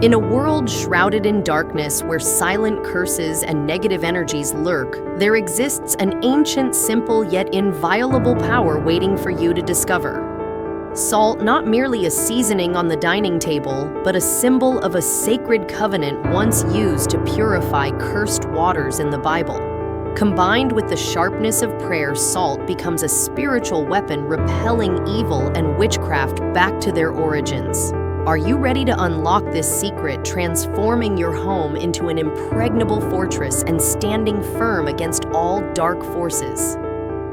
In a world shrouded in darkness where silent curses and negative energies lurk, there exists an ancient, simple, yet inviolable power waiting for you to discover. Salt, not merely a seasoning on the dining table, but a symbol of a sacred covenant once used to purify cursed waters in the Bible. Combined with the sharpness of prayer, salt becomes a spiritual weapon repelling evil and witchcraft back to their origins. Are you ready to unlock this secret, transforming your home into an impregnable fortress and standing firm against all dark forces?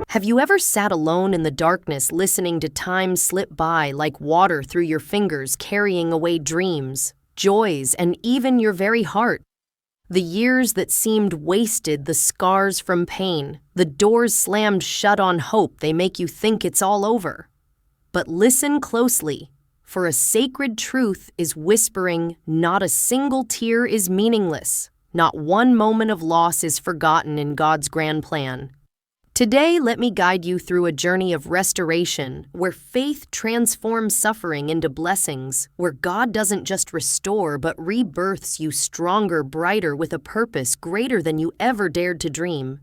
Have you ever sat alone in the darkness listening to time slip by like water through your fingers, carrying away dreams, joys, and even your very heart? The years that seemed wasted, the scars from pain, the doors slammed shut on hope, they make you think it's all over. But listen closely, for a sacred truth is whispering, not a single tear is meaningless, not one moment of loss is forgotten in God's grand plan. Today, let me guide you through a journey of restoration, where faith transforms suffering into blessings, where God doesn't just restore but rebirths you stronger, brighter, with a purpose greater than you ever dared to dream.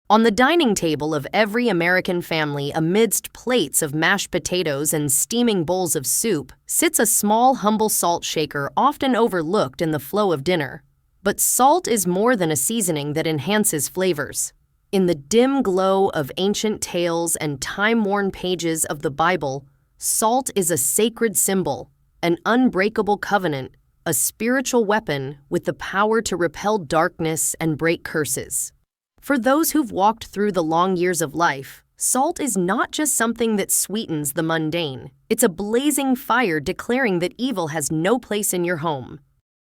On the dining table of every American family, amidst plates of mashed potatoes and steaming bowls of soup, sits a small, humble salt shaker often overlooked in the flow of dinner. But salt is more than a seasoning that enhances flavors. In the dim glow of ancient tales and time-worn pages of the Bible, salt is a sacred symbol, an unbreakable covenant, a spiritual weapon with the power to repel darkness and break curses. For those who've walked through the long years of life, salt is not just something that sweetens the mundane. It's a blazing fire declaring that evil has no place in your home.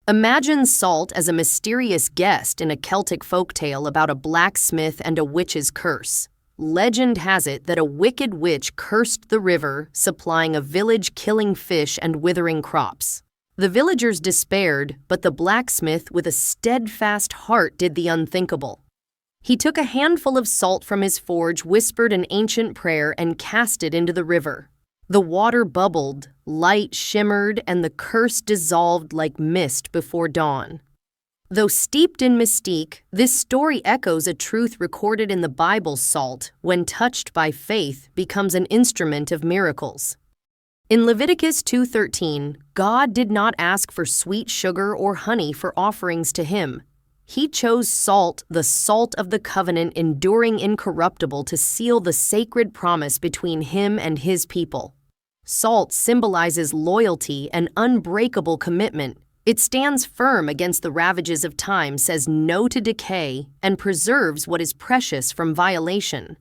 Imagine salt as a mysterious guest in a Celtic folktale about a blacksmith and a witch's curse. Legend has it that a wicked witch cursed the river, supplying a village killing fish and withering crops. The villagers despaired, but the blacksmith, with a steadfast heart, did the unthinkable. He took a handful of salt from his forge, whispered an ancient prayer, and cast it into the river. The water bubbled, light shimmered, and the curse dissolved like mist before dawn. Though steeped in mystique, this story echoes a truth recorded in the Bible: salt, when touched by faith, becomes an instrument of miracles. In Leviticus 2:13, God did not ask for sweet sugar or honey for offerings to him. He chose salt, the salt of the covenant, enduring incorruptible, to seal the sacred promise between him and his people. Salt symbolizes loyalty and unbreakable commitment. It stands firm against the ravages of time, says no to decay, and preserves what is precious from violation.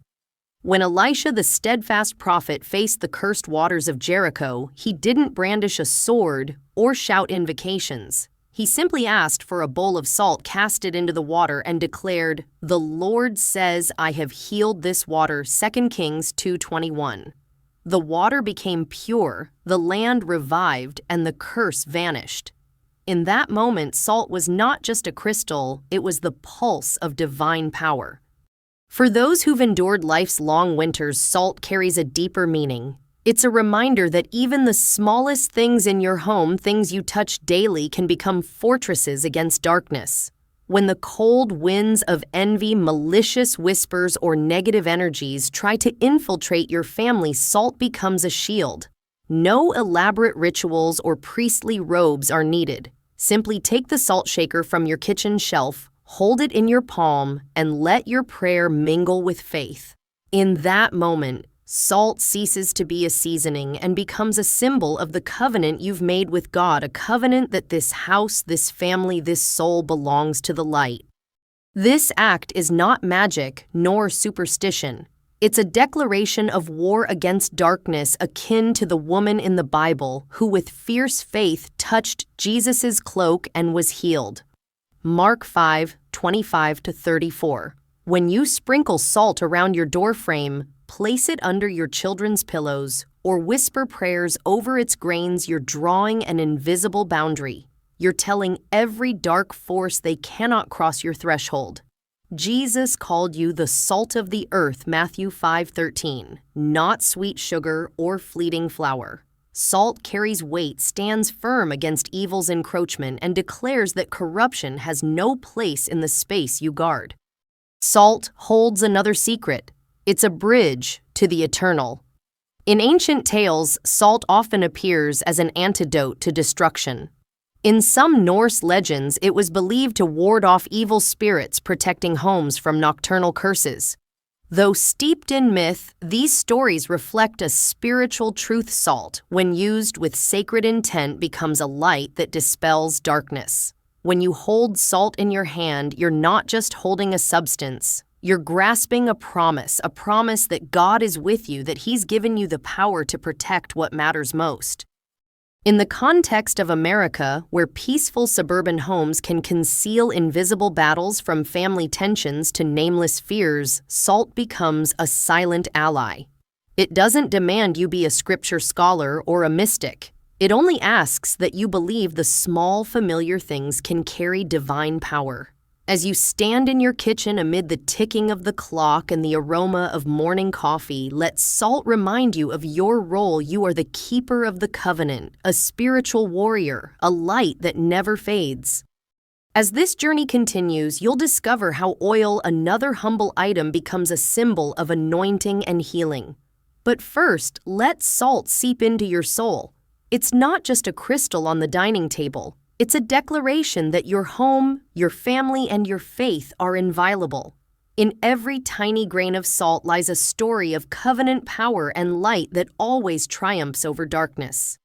When Elisha, the steadfast prophet, faced the cursed waters of Jericho, he didn't brandish a sword or shout invocations. He simply asked for a bowl of salt, cast it into the water, and declared, "The Lord says, I have healed this water," 2 Kings 2:21. The water became pure, the land revived, and the curse vanished. In that moment, salt was not just a crystal, it was the pulse of divine power. For those who've endured life's long winters, salt carries a deeper meaning. It's a reminder that even the smallest things in your home, things you touch daily, can become fortresses against darkness. When the cold winds of envy, malicious whispers, or negative energies try to infiltrate your family, salt becomes a shield. No elaborate rituals or priestly robes are needed. Simply take the salt shaker from your kitchen shelf, hold it in your palm, and let your prayer mingle with faith. In that moment, salt ceases to be a seasoning and becomes a symbol of the covenant you've made with God, a covenant that this house, this family, this soul belongs to the light. This act is not magic nor superstition. It's a declaration of war against darkness, akin to the woman in the Bible who with fierce faith touched Jesus' cloak and was healed. Mark 5:25-34. When you sprinkle salt around your doorframe, place it under your children's pillows, or whisper prayers over its grains, you're drawing an invisible boundary. You're telling every dark force they cannot cross your threshold. Jesus called you the salt of the earth, Matthew 5:13, not sweet sugar or fleeting flour. Salt carries weight, stands firm against evil's encroachment, and declares that corruption has no place in the space you guard. Salt holds another secret. It's a bridge to the eternal. In ancient tales, salt often appears as an antidote to destruction. In some Norse legends, it was believed to ward off evil spirits, protecting homes from nocturnal curses. Though steeped in myth, these stories reflect a spiritual truth. Salt, when used with sacred intent, becomes a light that dispels darkness. When you hold salt in your hand, you're not just holding a substance. You're grasping a promise that God is with you, that He's given you the power to protect what matters most. In the context of America, where peaceful suburban homes can conceal invisible battles from family tensions to nameless fears, salt becomes a silent ally. It doesn't demand you be a scripture scholar or a mystic. It only asks that you believe the small, familiar things can carry divine power. As you stand in your kitchen amid the ticking of the clock and the aroma of morning coffee, let salt remind you of your role. You are the keeper of the covenant, a spiritual warrior, a light that never fades. As this journey continues, you'll discover how oil, another humble item, becomes a symbol of anointing and healing. But first, let salt seep into your soul. It's not just a crystal on the dining table. It's a declaration that your home, your family, and your faith are inviolable. In every tiny grain of salt lies a story of covenant power and light that always triumphs over darkness.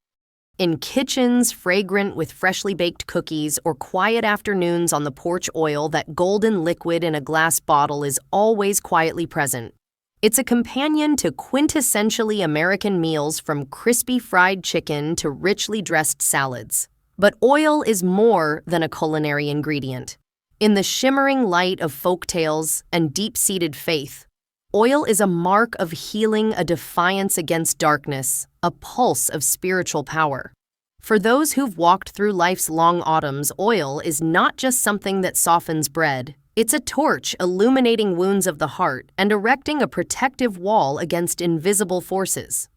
In kitchens fragrant with freshly baked cookies or quiet afternoons on the porch, oil, that golden liquid in a glass bottle, is always quietly present. It's a companion to quintessentially American meals, from crispy fried chicken to richly dressed salads. But oil is more than a culinary ingredient. In the shimmering light of folktales and deep-seated faith, oil is a mark of healing, a defiance against darkness, a pulse of spiritual power. For those who've walked through life's long autumns, oil is not just something that softens bread. It's a torch illuminating wounds of the heart and erecting a protective wall against invisible forces.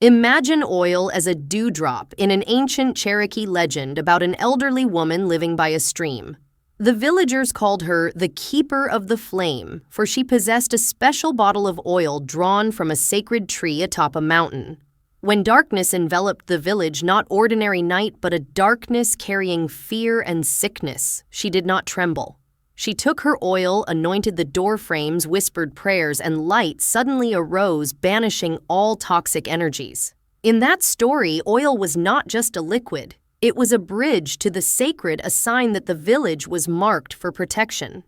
Imagine oil as a dewdrop in an ancient Cherokee legend about an elderly woman living by a stream. The villagers called her the Keeper of the Flame, for she possessed a special bottle of oil drawn from a sacred tree atop a mountain. When darkness enveloped the village, not ordinary night, but a darkness carrying fear and sickness, she did not tremble. She took her oil, anointed the door frames, whispered prayers, and light suddenly arose, banishing all toxic energies. In that story, oil was not just a liquid. It was a bridge to the sacred, a sign that the village was marked for protection.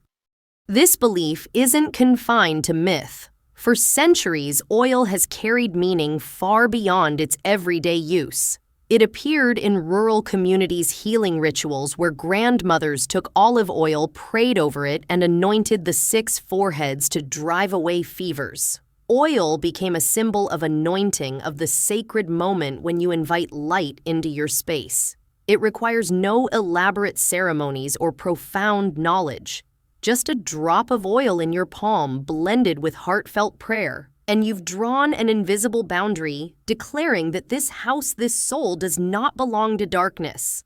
This belief isn't confined to myth. For centuries, oil has carried meaning far beyond its everyday use. It appeared in rural communities' healing rituals, where grandmothers took olive oil, prayed over it, and anointed the sick's foreheads to drive away fevers. Oil became a symbol of anointing, of the sacred moment when you invite light into your space. It requires no elaborate ceremonies or profound knowledge. Just a drop of oil in your palm, blended with heartfelt prayer, and you've drawn an invisible boundary, declaring that this house, this soul, does not belong to darkness.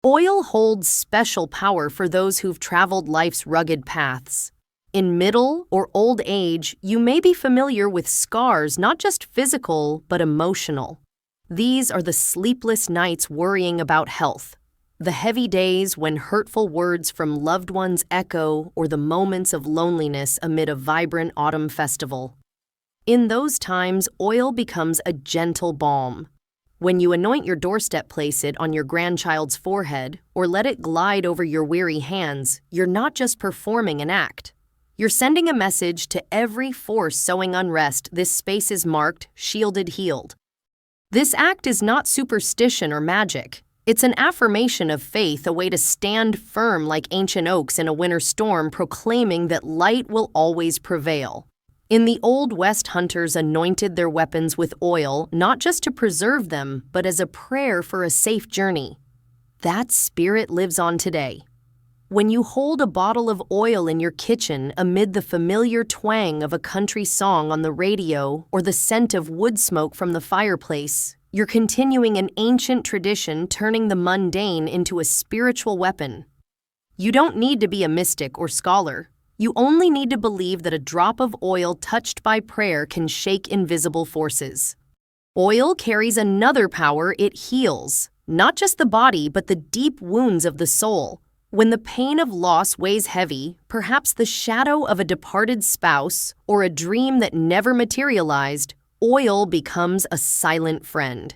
Oil holds special power for those who've traveled life's rugged paths. In middle or old age, you may be familiar with scars, not just physical, but emotional. These are the sleepless nights worrying about health, the heavy days when hurtful words from loved ones echo, or the moments of loneliness amid a vibrant autumn festival. In those times, oil becomes a gentle balm. When you anoint your doorstep, place it on your grandchild's forehead, or let it glide over your weary hands, you're not just performing an act. You're sending a message to every force sowing unrest: this space is marked, shielded, healed. This act is not superstition or magic. It's an affirmation of faith, a way to stand firm like ancient oaks in a winter storm, proclaiming that light will always prevail. In the Old West, hunters anointed their weapons with oil, not just to preserve them, but as a prayer for a safe journey. That spirit lives on today. When you hold a bottle of oil in your kitchen amid the familiar twang of a country song on the radio or the scent of wood smoke from the fireplace, You're continuing an ancient tradition, turning the mundane into a spiritual weapon. You don't need to be a mystic or scholar. You only need to believe that a drop of oil touched by prayer can shake invisible forces. Oil carries another power: it heals, not just the body, but the deep wounds of the soul. When the pain of loss weighs heavy, perhaps the shadow of a departed spouse or a dream that never materialized, oil becomes a silent friend.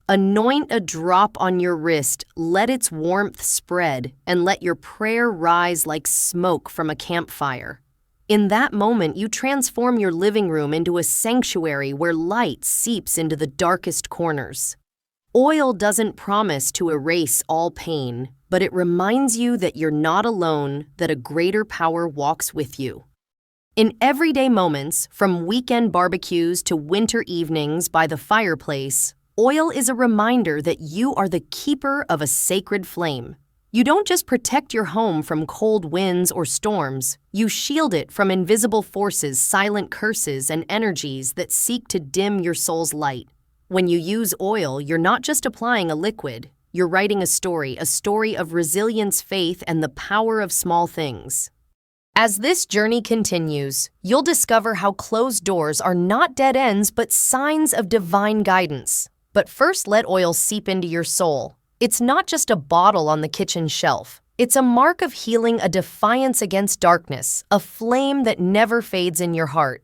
Anoint a drop on your wrist, let its warmth spread, and let your prayer rise like smoke from a campfire. In that moment, you transform your living room into a sanctuary where light seeps into the darkest corners. Oil doesn't promise to erase all pain, but it reminds you that you're not alone, that a greater power walks with you. In everyday moments, from weekend barbecues to winter evenings by the fireplace, oil is a reminder that you are the keeper of a sacred flame. You don't just protect your home from cold winds or storms, you shield it from invisible forces, silent curses, and energies that seek to dim your soul's light. When you use oil, you're not just applying a liquid, you're writing a story of resilience, faith, and the power of small things. As this journey continues, you'll discover how closed doors are not dead ends but signs of divine guidance. But first, let oil seep into your soul. It's not just a bottle on the kitchen shelf. It's a mark of healing, a defiance against darkness, a flame that never fades in your heart.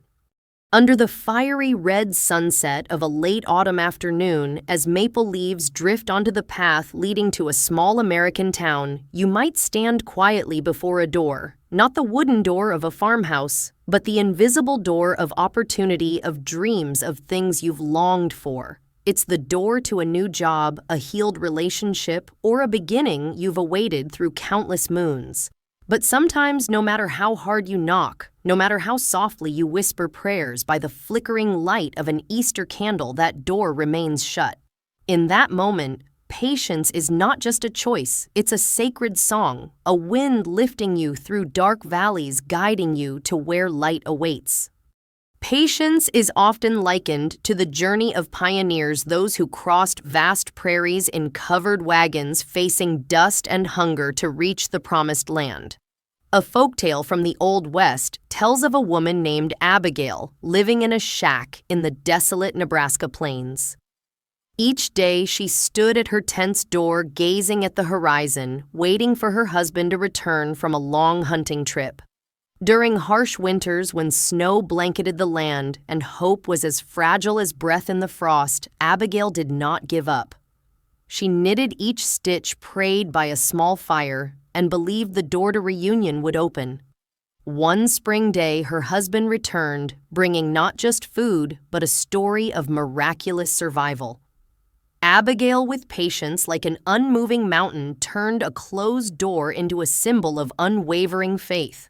Under the fiery red sunset of a late autumn afternoon, as maple leaves drift onto the path leading to a small American town, you might stand quietly before a door, not the wooden door of a farmhouse, but the invisible door of opportunity, of dreams, of things you've longed for. It's the door to a new job, a healed relationship, or a beginning you've awaited through countless moons. But sometimes, no matter how hard you knock, no matter how softly you whisper prayers by the flickering light of an Easter candle, that door remains shut. In that moment, patience is not just a choice, it's a sacred song, a wind lifting you through dark valleys, guiding you to where light awaits. Patience is often likened to the journey of pioneers, those who crossed vast prairies in covered wagons, facing dust and hunger to reach the promised land. A folktale from the Old West tells of a woman named Abigail living in a shack in the desolate Nebraska plains. Each day she stood at her tent's door, gazing at the horizon, waiting for her husband to return from a long hunting trip. During harsh winters, when snow blanketed the land and hope was as fragile as breath in the frost, Abigail did not give up. She knitted each stitch, prayed by a small fire, and believed the door to reunion would open. One spring day, her husband returned, bringing not just food, but a story of miraculous survival. Abigail, with patience like an unmoving mountain, turned a closed door into a symbol of unwavering faith.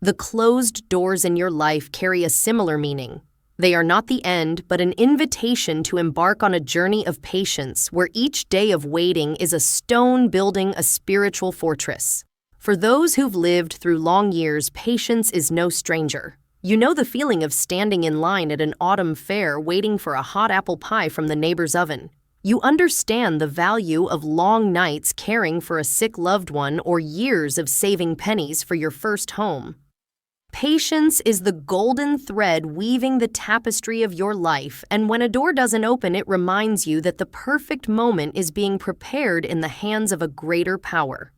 The closed doors in your life carry a similar meaning. They are not the end, but an invitation to embark on a journey of patience, where each day of waiting is a stone building a spiritual fortress. For those who've lived through long years, patience is no stranger. You know the feeling of standing in line at an autumn fair waiting for a hot apple pie from the neighbor's oven. You understand the value of long nights caring for a sick loved one, or years of saving pennies for your first home. Patience is the golden thread weaving the tapestry of your life, and when a door doesn't open, it reminds you that the perfect moment is being prepared in the hands of a greater power.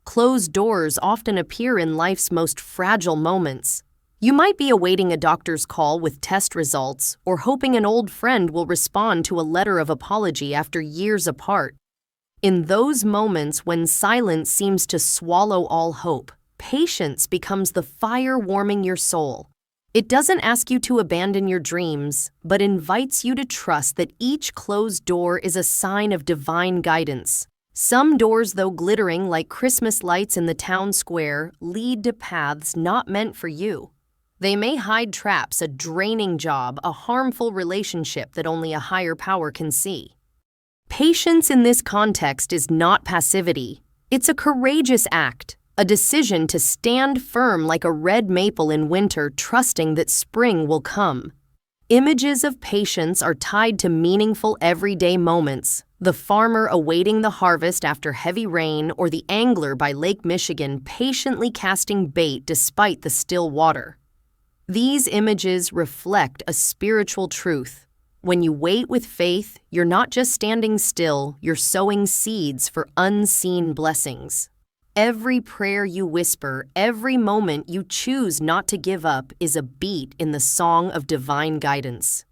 Closed doors often appear in life's most fragile moments. You might be awaiting a doctor's call with test results, or hoping an old friend will respond to a letter of apology after years apart. In those moments when silence seems to swallow all hope, patience becomes the fire warming your soul. It doesn't ask you to abandon your dreams, but invites you to trust that each closed door is a sign of divine guidance. Some doors, though glittering like Christmas lights in the town square, lead to paths not meant for you. They may hide traps, a draining job, a harmful relationship that only a higher power can see. Patience in this context is not passivity. It's a courageous act. A decision to stand firm like a red maple in winter, trusting that spring will come. Images of patience are tied to meaningful everyday moments, the farmer awaiting the harvest after heavy rain or the angler by Lake Michigan patiently casting bait despite the still water. These images reflect a spiritual truth. When you wait with faith, you're not just standing still, you're sowing seeds for unseen blessings. Every prayer you whisper, every moment you choose not to give up is a beat in the song of divine guidance.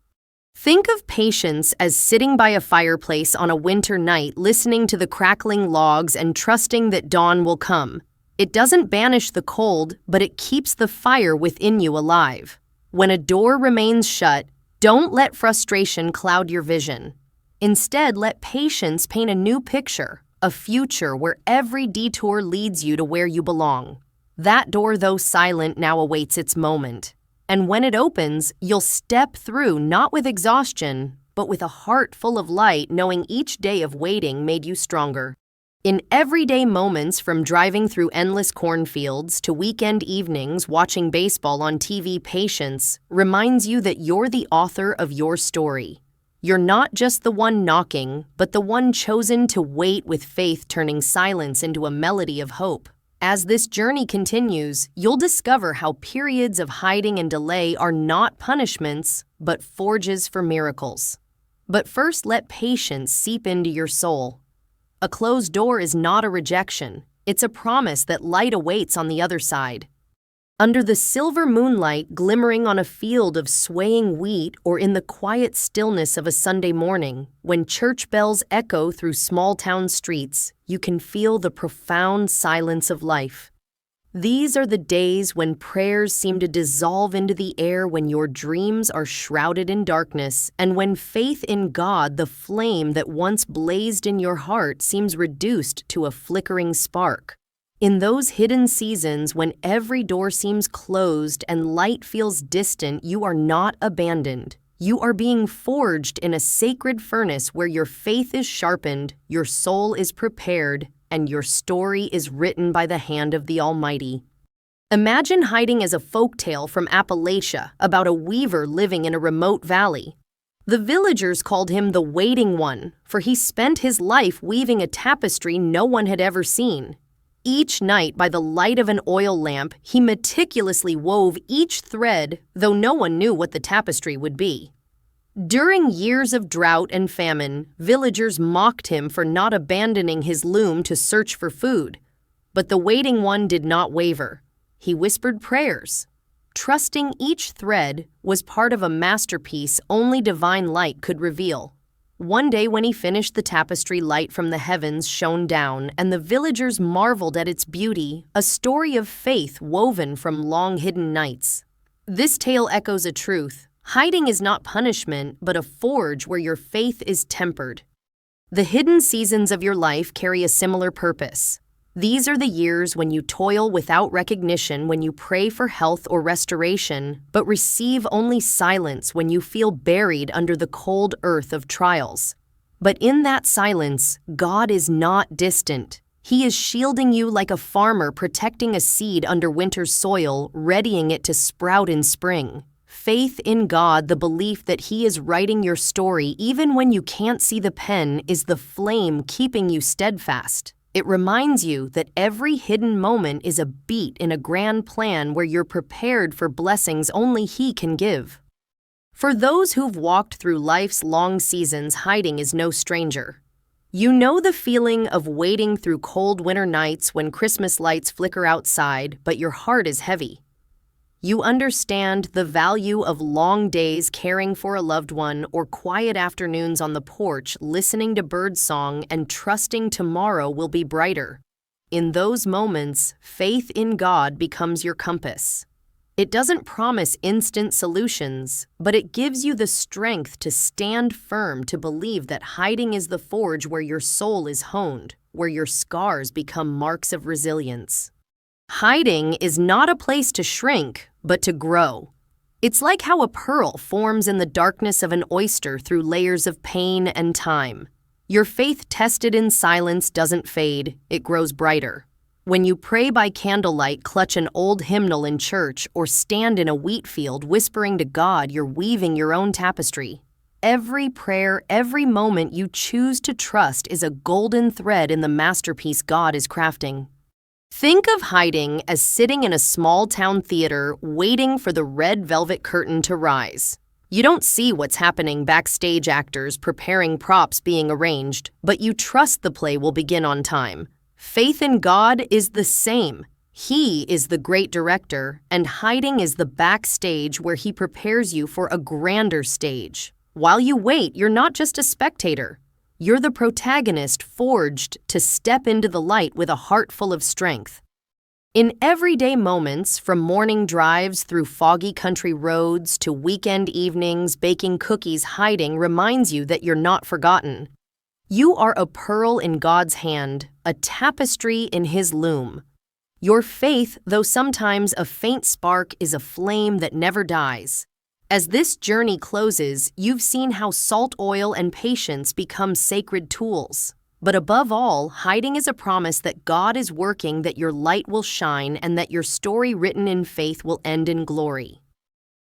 Think of patience as sitting by a fireplace on a winter night, listening to the crackling logs and trusting that dawn will come. It doesn't banish the cold, but it keeps the fire within you alive. When a door remains shut, don't let frustration cloud your vision. Instead, let patience paint a new picture, a future where every detour leads you to where you belong. That door, though silent, now awaits its moment. And when it opens, you'll step through not with exhaustion, but with a heart full of light, knowing each day of waiting made you stronger. In everyday moments, from driving through endless cornfields to weekend evenings watching baseball on TV, patience reminds you that you're the author of your story. You're not just the one knocking, but the one chosen to wait with faith, turning silence into a melody of hope. As this journey continues, you'll discover how periods of hiding and delay are not punishments, but forges for miracles. But first, let patience seep into your soul. A closed door is not a rejection. It's a promise that light awaits on the other side. Under the silver moonlight glimmering on a field of swaying wheat, or in the quiet stillness of a Sunday morning, when church bells echo through small-town streets, you can feel the profound silence of life. These are the days when prayers seem to dissolve into the air, when your dreams are shrouded in darkness, and when faith in God, the flame that once blazed in your heart, seems reduced to a flickering spark. In those hidden seasons when every door seems closed and light feels distant, you are not abandoned. You are being forged in a sacred furnace where your faith is sharpened, your soul is prepared, and your story is written by the hand of the Almighty. Imagine hiding as a folktale from Appalachia about a weaver living in a remote valley. The villagers called him the Waiting One, for he spent his life weaving a tapestry no one had ever seen. Each night, by the light of an oil lamp, he meticulously wove each thread, though no one knew what the tapestry would be. During years of drought and famine, villagers mocked him for not abandoning his loom to search for food. But the Waiting One did not waver. He whispered prayers. Trusting each thread was part of a masterpiece only divine light could reveal. One day when he finished the tapestry, light from the heavens shone down, and the villagers marveled at its beauty, a story of faith woven from long-hidden nights. This tale echoes a truth. Hiding is not punishment, but a forge where your faith is tempered. The hidden seasons of your life carry a similar purpose. These are the years when you toil without recognition, when you pray for health or restoration, but receive only silence, when you feel buried under the cold earth of trials. But in that silence, God is not distant. He is shielding you like a farmer protecting a seed under winter's soil, readying it to sprout in spring. Faith in God, the belief that He is writing your story even when you can't see the pen, is the flame keeping you steadfast. It reminds you that every hidden moment is a beat in a grand plan where you're prepared for blessings only He can give. For those who've walked through life's long seasons, hiding is no stranger. You know the feeling of waiting through cold winter nights when Christmas lights flicker outside, but your heart is heavy. You understand the value of long days caring for a loved one, or quiet afternoons on the porch listening to birdsong and trusting tomorrow will be brighter. In those moments, faith in God becomes your compass. It doesn't promise instant solutions, but it gives you the strength to stand firm, to believe that hiding is the forge where your soul is honed, where your scars become marks of resilience. Hiding is not a place to shrink, but to grow. It's like how a pearl forms in the darkness of an oyster through layers of pain and time. Your faith tested in silence doesn't fade, it grows brighter. When you pray by candlelight, clutch an old hymnal in church, or stand in a wheat field whispering to God, you're weaving your own tapestry. Every prayer, every moment you choose to trust is a golden thread in the masterpiece God is crafting. Think of hiding as sitting in a small-town theater waiting for the red velvet curtain to rise. You don't see what's happening backstage, actors preparing, props being arranged, but you trust the play will begin on time. Faith in God is the same. He is the great director, and hiding is the backstage where He prepares you for a grander stage. While you wait, you're not just a spectator. You're the protagonist forged to step into the light with a heart full of strength. In everyday moments, from morning drives through foggy country roads to weekend evenings baking cookies, hiding reminds you that you're not forgotten. You are a pearl in God's hand, a tapestry in His loom. Your faith, though sometimes a faint spark, is a flame that never dies. As this journey closes, you've seen how salt, oil, and patience become sacred tools. But above all, hiding is a promise that God is working, that your light will shine, and that your story written in faith will end in glory.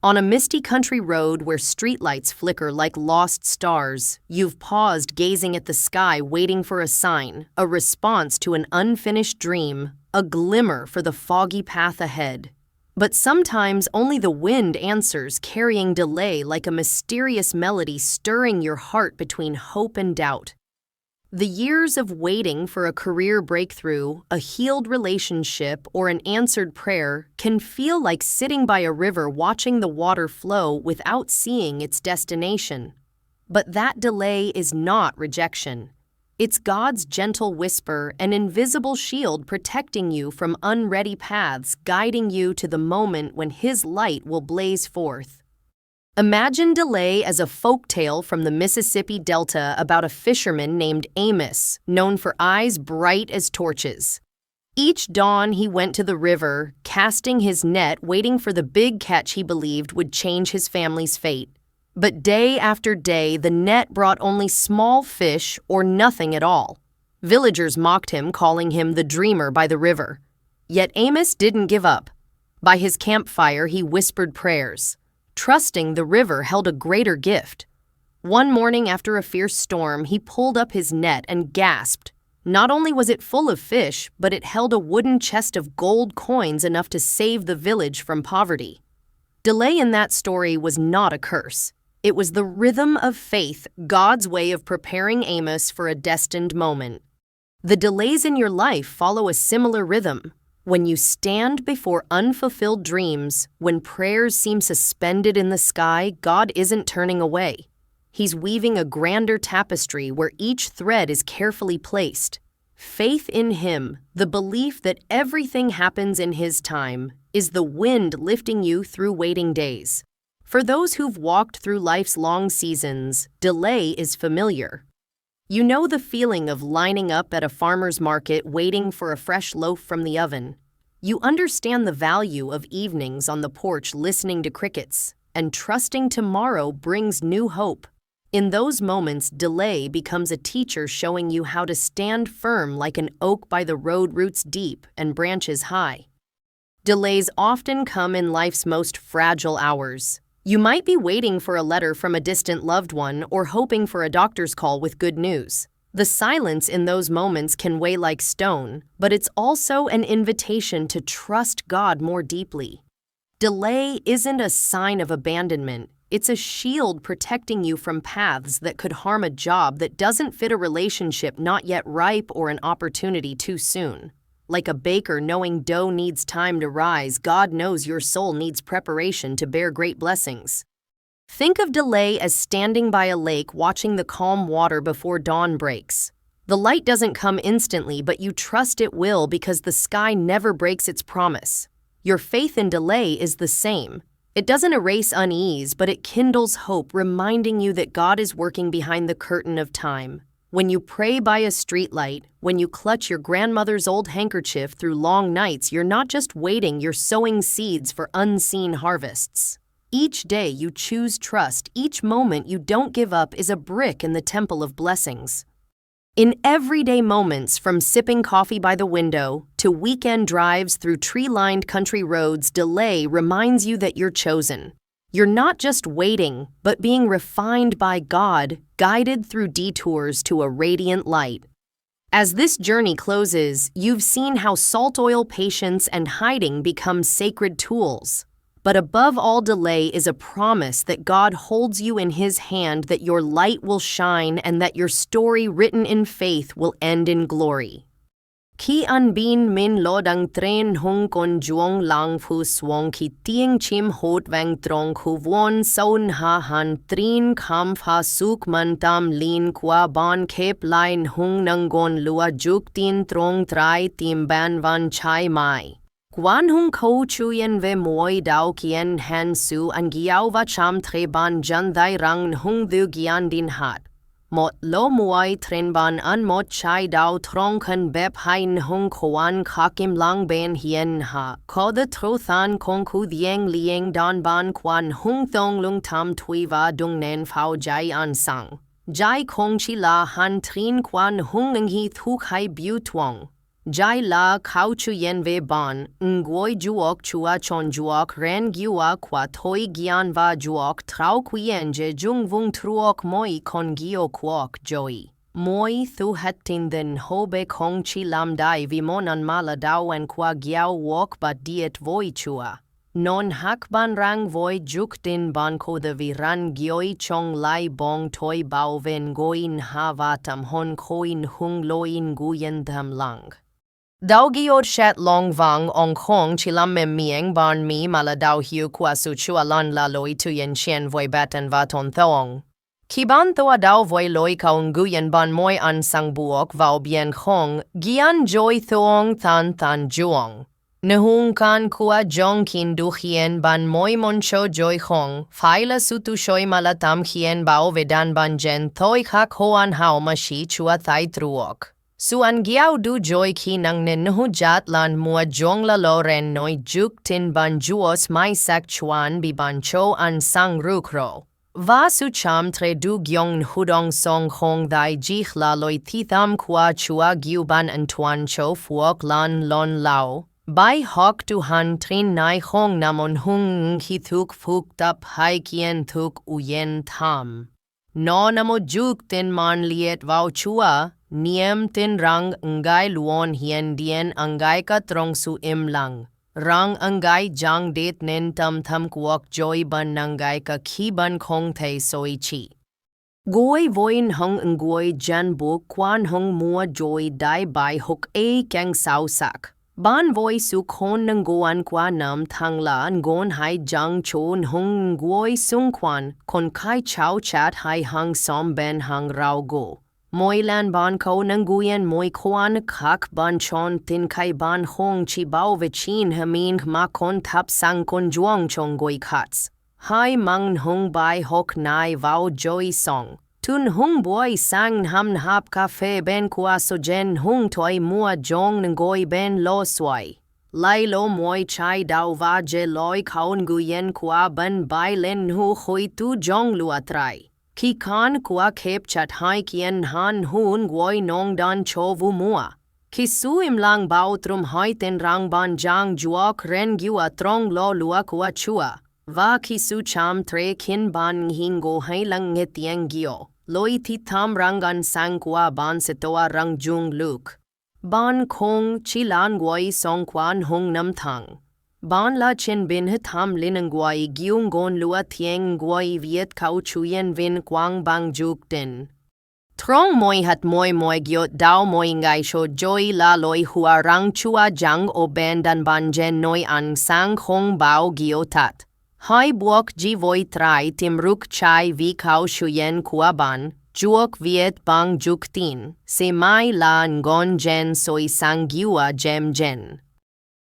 On a misty country road where streetlights flicker like lost stars, you've paused, gazing at the sky, waiting for a sign, a response to an unfinished dream, a glimmer for the foggy path ahead. But sometimes only the wind answers, carrying delay like a mysterious melody stirring your heart between hope and doubt. The years of waiting for a career breakthrough, a healed relationship, or an answered prayer can feel like sitting by a river watching the water flow without seeing its destination. But that delay is not rejection. It's God's gentle whisper, an invisible shield protecting you from unready paths, guiding you to the moment when His light will blaze forth. Imagine delay as a folktale from the Mississippi Delta about a fisherman named Amos, known for eyes bright as torches. Each dawn he went to the river, casting his net, waiting for the big catch he believed would change his family's fate. But day after day, the net brought only small fish or nothing at all. Villagers mocked him, calling him the dreamer by the river. Yet Amos didn't give up. By his campfire, he whispered prayers, trusting the river held a greater gift. One morning after a fierce storm, he pulled up his net and gasped. Not only was it full of fish, but it held a wooden chest of gold coins enough to save the village from poverty. Delay in that story was not a curse. It was the rhythm of faith, God's way of preparing Amos for a destined moment. The delays in your life follow a similar rhythm. When you stand before unfulfilled dreams, when prayers seem suspended in the sky, God isn't turning away. He's weaving a grander tapestry where each thread is carefully placed. Faith in Him, the belief that everything happens in His time, is the wind lifting you through waiting days. For those who've walked through life's long seasons, delay is familiar. You know the feeling of lining up at a farmer's market waiting for a fresh loaf from the oven. You understand the value of evenings on the porch listening to crickets, and trusting tomorrow brings new hope. In those moments, delay becomes a teacher showing you how to stand firm like an oak by the road, roots deep and branches high. Delays often come in life's most fragile hours. You might be waiting for a letter from a distant loved one or hoping for a doctor's call with good news. The silence in those moments can weigh like stone, but it's also an invitation to trust God more deeply. Delay isn't a sign of abandonment. It's a shield protecting you from paths that could harm a job that doesn't fit, a relationship not yet ripe, or an opportunity too soon. Like a baker knowing dough needs time to rise, God knows your soul needs preparation to bear great blessings. Think of delay as standing by a lake watching the calm water before dawn breaks. The light doesn't come instantly, but you trust it will because the sky never breaks its promise. Your faith in delay is the same. It doesn't erase unease, but it kindles hope, reminding you that God is working behind the curtain of time. When you pray by a streetlight, when you clutch your grandmother's old handkerchief through long nights, you're not just waiting, you're sowing seeds for unseen harvests. Each day you choose trust, each moment you don't give up is a brick in the temple of blessings. In everyday moments, from sipping coffee by the window to weekend drives through tree-lined country roads, delay reminds you that you're chosen. You're not just waiting, but being refined by God, guided through detours to a radiant light. As this journey closes, you've seen how salt oil, patience, and hiding become sacred tools. But above all delay is a promise that God holds you in His hand, that your light will shine and that your story written in faith will end in glory. Ki an bin min lodang tren hung kon juong lang fu swong ki tieng chim hot vang trong khu von son ha han trin kam ha suk man tam lin kwa ban kep line hung nang gon lua juk tin trong trai tim ban van chai mai. Quan hung ko chuyen ve moi dao kien han su an giao va cham tre ban jan dai rang hung du gian din hat. Mot lo muay tren ban an mot chai dao trong kan bep hain hung koan kakim lang ben hien ha. Ko the tro than kong ku dieng lieng dan ban quan hung thong lung tam tui va dung nen phao jai an sang. Jai kong chi la han trin quan hung ng hi thuk hai biu tuong. Jai la kau chu yen ve ban, ngoi juok chua chon juok ren giwa kwa toi gian va juok trao quien je jung vung truok moi con gio kwok joi. Moi thu hatin den hobe kong chi lam dai vi monan mala dao en kwa giao wok ba diet voi chua. Non hak ban rang voi juk din ban ko the vi ran gioi chong lai bong toi bao ven goin ha vatam hon koin hung loin guyen tham lang. Dao giot shat long vang ong kong chilam mem mieng ban mi mala dao hiu kwa su chua lan la loi tu yen chien voi batan va ton thong. Kiban toa dao voi loi kaung guyen ban moi an sang buok vao bien kong, gian joy thong than juong. Nehung kan kua jong kin du hien ban moi moncho joy kong, faila sutu shoi mala tam hien bao vedan ban jen thoi hak hoan hao ma shi chua thai truok. Suan giao du joy ki nang nenuhu jat lan mua jong la loren noi juk tin ban juos mai sak chuan bi ban cho an sang rukro. Va su cham tre du gyong hudong song hong dai jich la loi thitham kwa chua giu ban an tuan cho fuok lan lon lao. Bai hok tu han trin nai hong namon hung ki thuk fuk tap hai kien thuk uyen tham. No namo juk tin man liet vau chua. Niem tin rang ngai luon hien dien angai ka trong su im lang. Rang angai jang det nen tam tham kuok joy ban nangai ka ki ban kong thay soi chi. Goi voin hung ngoi jan bu kwan hung mua joy dai bai huk e keng sao sak. Ban voi su kon nang goan kwa nam thang la ngon hai jang chon hung ngoi sung kwan kon kai chao chat hai hang som ben hang rao go. Moi lan ban ko nanguyen moi kwan kak ban chon tin kai ban hong chi bao vechin hamin ma kon tap sang kon juang chong goi kats. Hai mang hong bai hok nai vao joy song. Tun hung boy sang ham hap cafe ben kwa so jen hung toi mua jong ngoi ben lo swai. Lai lo moi chai dao va je loi kaun guyen kwa ban bai len hu hoi tu jong lua trai. Ki kan kwa kep chat hai kien han hun goi nong dan cho vu mua. Ki su im lang bao trum hai ten rang ban jang juok ren giwa trong lo lua kwa chua. Va ki su cham tre kin ban hingo hai lang nge tieng gio. Loi thi tham rangan sang kwa ban setoa rang jung luk. Ban kong chi lan goi song kwan hung nam thang. Ban la chen bin he tham lin nguai giung gon lua thieng nguai viet kau chuyen vin quang bang juk din. Trong moi hat moi giot dao moi ngai sho joy la loi hua rang chua jang o ben dan ban jen noi an sang hong bao giotat. Hai buok ji voi trai tim ruk chai vi kau shuyen kua ban, juok viet bang juk tin, se mai la ngon jen soi sang giua jem jen.